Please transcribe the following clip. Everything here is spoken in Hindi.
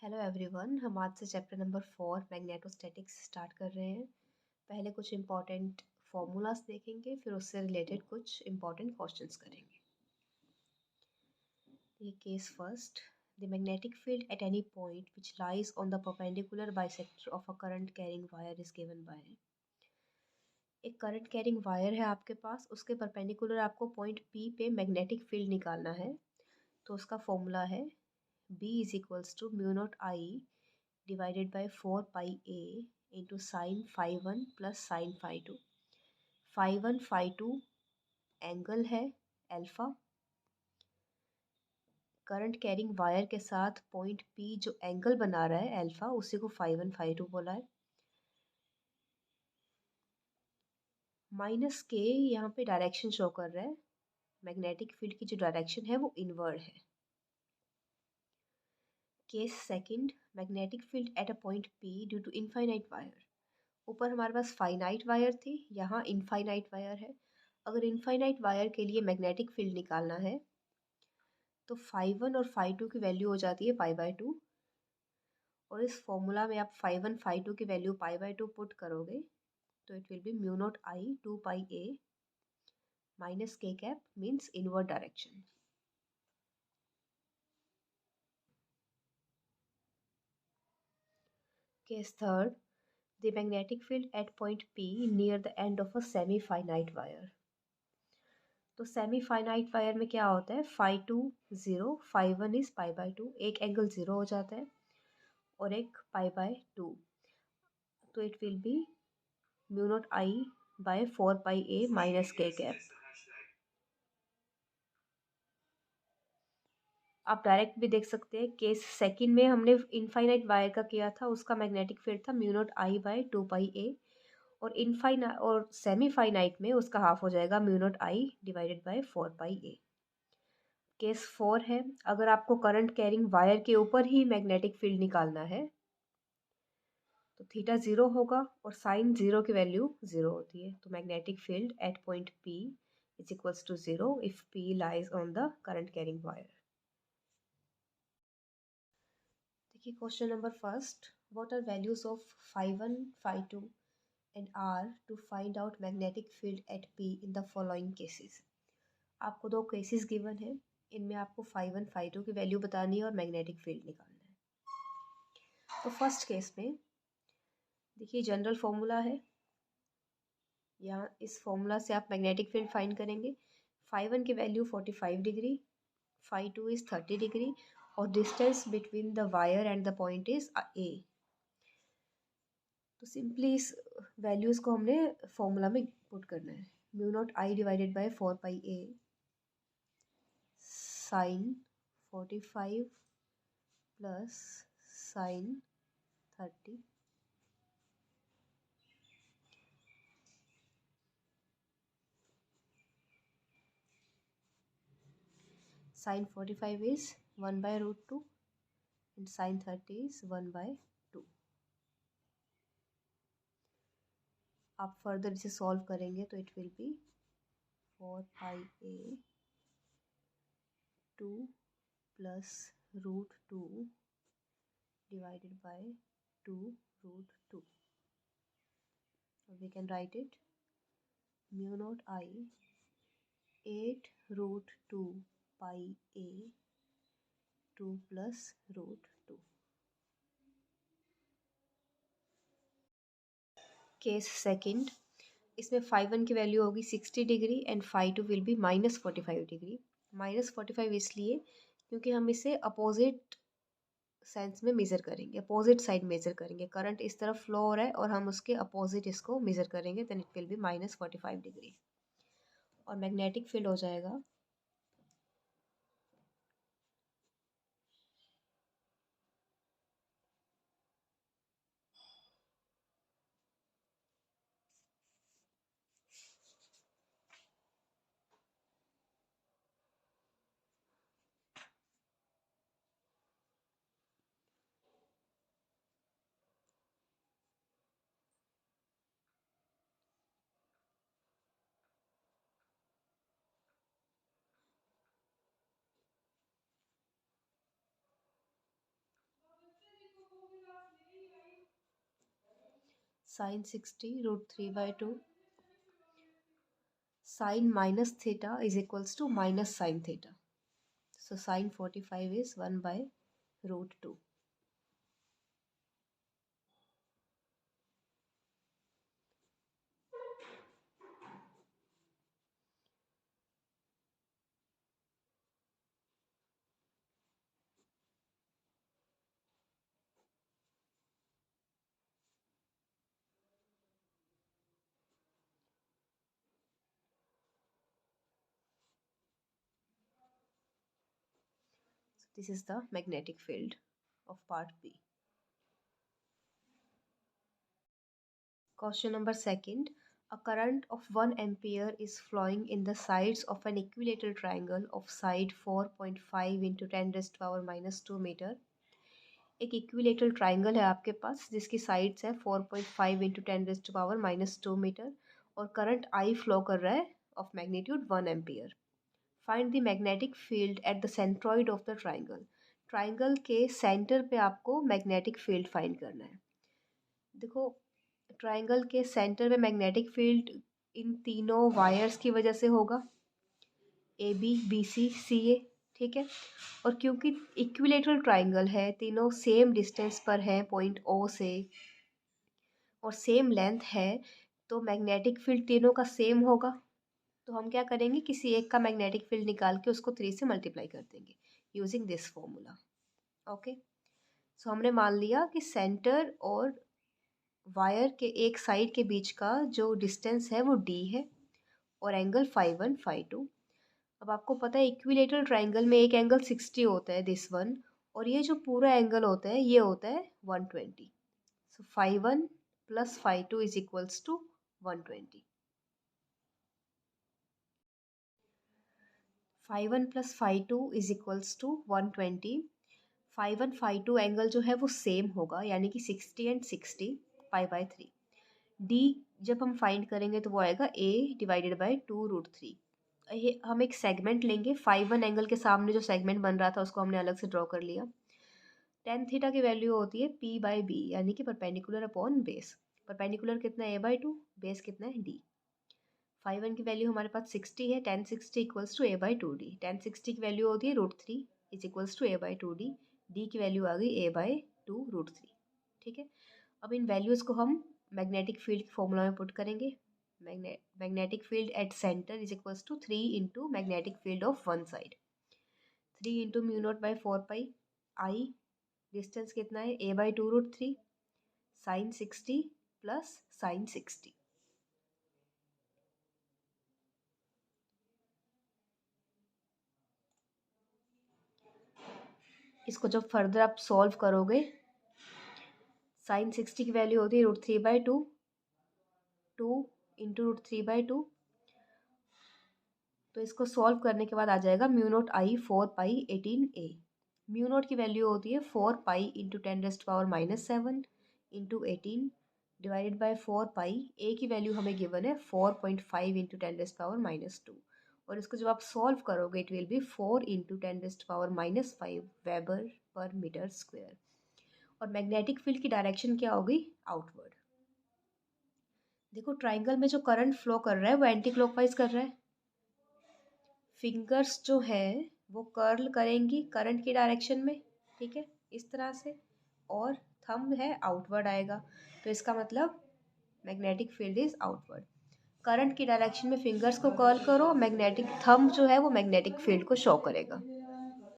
हेलो एवरीवन, हम आज से चैप्टर नंबर 4 मैग्नेटोस्टैटिक्स स्टार्ट कर रहे हैं। पहले कुछ इम्पॉर्टेंट फॉर्मूलाज देखेंगे, फिर उससे रिलेटेड कुछ इम्पॉर्टेंट क्वेश्चंस करेंगे। ये case first, the magnetic field at any point which lies on the perpendicular bisector of a current carrying wire is given by. एक करंट कैरिंग वायर है आपके पास, उसके परपेंडिकुलर आपको पॉइंट पी पे मैग्नेटिक फील्ड निकालना है। तो उसका फॉर्मूला है B is equals to mu naught I divided by 4 pi a into sin phi 1 plus sin phi 2। phi 1 phi 2 angle है अल्फा। करंट कैरिंग वायर के साथ पॉइंट P जो एंगल बना रहा है अल्फा, उसी को phi 1 phi 2 बोला है। माइनस के यहाँ पे डायरेक्शन शो कर रहा है, मैग्नेटिक फील्ड की जो डायरेक्शन है वो इनवर्ड है। Case second, magnetic field at a point P due to infinite wire. ऊपर हमारे पास फाइनाइट वायर थी, यहाँ इनफाइनाइट वायर है। अगर इनफाइनाइट वायर के लिए मैग्नेटिक फील्ड निकालना है तो phi 1 और phi 2 की वैल्यू हो जाती है पाई बाय 2, और इस फॉर्मूला में आप phi 1 phi 2 की वैल्यू पाई बाय 2 पुट करोगे तो it will be mu naught I 2 pi a minus k cap means inward direction. Case third, the magnetic field at point P near the end of a semi finite wire. तो सेमी फाइनाइट वायर में क्या होता है, phi 2 0, phi 1 is pi by 2, एक एंगल 0 हो जाता है और एक पाई बाय 2, तो it will be mu naught I by 4 pi a minus k cap. आप डायरेक्ट भी देख सकते हैं, केस सेकंड में हमने इनफाइनाइट वायर का किया था, उसका मैग्नेटिक फील्ड था mu naught I bye 2 pi ए, और इनफाइनाइट और सेमी फाइनाइट में उसका हाफ हो जाएगा mu naught I divided by 4 pi A. Case 4 है, अगर आपको करंट कैरिंग वायर के ऊपर ही मैग्नेटिक फील्ड निकालना है तो थीटा 0 होगा और साइन 0 की वैल्यू 0 होती है। तो magnetic field at point P is equals to 0 if P lies on the current carrying wire. देखिए question number first, what are values of phi 1 phi 2 and R to find out magnetic field at P in the following cases। आपको दो केसेस गिवन है, इनमें आपको phi 1 phi 2 की वैल्यू बतानी है और मैग्नेटिक फील्ड निकालना है। तो फर्स्ट केस में देखिए जनरल फॉर्मूला है, यहाँ इस फॉर्मूला से आप मैग्नेटिक फील्ड फाइंड करेंगे। phi 1 की value 45 degree, phi 2 is 30 degree, और distance between the wire and the point is a. तो सिंपली इस वैल्यूज़ को हमने फॉर्मूला में पुट करना है। Mu naught I divided by 4 pi a sine 45 plus sine 30 sin 45 is 1 by root 2 and sin 30 is 1 by 2। आप फर्दर इसे सॉल्व करेंगे तो it will be 4 pi a 2 plus root 2 divided by 2 root 2। We can write it mu naught I 8 root 2 pi a 2 plus root 2। Case second, इसमें phi 1 की वैल्यू होगी 60 degree and phi 2 will be minus 45 degree. Minus 45 इसलिए क्योंकि हम इसे अपोजिट सेंस में मेज़र करेंगे, अपोजिट साइड मेज़र करेंगे। करंट इस तरफ फ्लो हो रहा है और हम उसके अपोजिट इसको मेज़र करेंगे, then it will be minus 45 degree और मैग्नेटिक फील्ड हो जाएगा sine 60 √3/2 sine minus theta is equals to minus sin theta. So sin 45 is 1/√2. So this is the magnetic field of part B. Question number second. A current of 1 ampere is flowing in the sides of an equilateral triangle of side 4.5 into 10 raised to power minus 2 meter. एक इक्विलेटरल ट्राइंगल है आपके पास जिसकी साइड्स है 4.5 into 10 raise to power -2 metre और करंट आई फ्लो कर रहा है of magnitude 1 ampere. Find the magnetic field at the centroid of the triangle. Triangle के सेंटर पे आपको मैग्नेटिक फील्ड फाइंड करना है. देखो ट्राइंगल के सेंटर में मैग्नेटिक फील्ड इन तीनों वायर्स की वजह से होगा, ए बी सी सी ए. ठीक है. और क्योंकि इक्विलेटरल ट्राइंगल है, तीनों सेम डिस्टेंस पर हैं पॉइंट ओ से और सेम लेंथ है, तो मैग्नेटिक फील्ड तीनों का सेम होगा. तो हम क्या करेंगे, किसी एक का मैग्नेटिक फील्ड निकाल के उसको 3 से मल्टीप्लाई कर देंगे यूजिंग दिस फॉर्मूला. ओके. सो हमने मान लिया कि सेंटर और वायर के एक साइड के बीच का जो डिस्टेंस है वो डी है और एंगल φ1 φ2. अब आपको पता है इक्विलेटरल ट्राइंगल में एक एंगल 60 होता है, दिस वन, और ये जो पूरा एंगल होता है ये होता है 120. So φ1 plus φ2 is equals to 120. φ1 plus φ2 is equals to 120. φ1 φ2 angle जो है वो सेम होगा, यानी कि 60 एंड 60 π/3. डी जब हम फाइंड करेंगे तो वो आएगा a डिवाइडेड बाई 2√3. ये हम एक सेगमेंट लेंगे, φ1 एंगल के सामने जो सेगमेंट बन रहा था उसको हमने अलग से ड्रॉ कर लिया. टेन थीटा की वैल्यू होती है p/b, यानी कि परपेंडिकुलर अपॉन बेस. परपेंडिकुलर कितना है a/2, बेस कितना है d. φ1 की वैल्यू हमारे पास 60 है, tan 60 equals to a/2d. tan 60 की वैल्यू होती है √3 is equals to a/2d. d की वैल्यू आ गई a/2√3. ठीक है. अब इन वैल्यूज़ को हम मैग्नेटिक फील्ड की फॉर्मूला में पुट करेंगे. Magnetic field at centre is equals to 3 into magnetic field of one side. 3 into μ0/4 I. Distance कितना है a/2√3 साइन 60 प्लस साइन 60. इसको जब फर्दर आप सॉल्व करोगे, साइन 60 की वैल्यू होती है √3/2, 2 इंटू √3/2. तो इसको सॉल्व करने के बाद आ जाएगा μ0I 4π18a. μ0 की वैल्यू होती है 4π into 10 raised power -7 into 18 divided by 4π. A की वैल्यू हमें गिवन है 4.5 इंटू 10 रेस्ट पावर -2. और इसको जब आप सॉल्व करोगे it will be 4 into 10 raised power -5 weber per metre square. और मैग्नेटिक फील्ड की डायरेक्शन क्या होगी, आउटवर्ड. देखो ट्राइंगल में जो करंट फ्लो कर रहा है वो एंटी क्लॉकवाइज कर रहा है. फिंगर्स जो है वो कर्ल करेंगी करंट की डायरेक्शन में. ठीक है, इस तरह से. और थंब है आउटवर्ड आएगा, तो इसका मतलब magnetic field is outward. Current की डायरेक्शन में फिंगर्स को कर्ल करो, मैग्नेटिक थंब जो है वो मैग्नेटिक फील्ड को शो करेगा.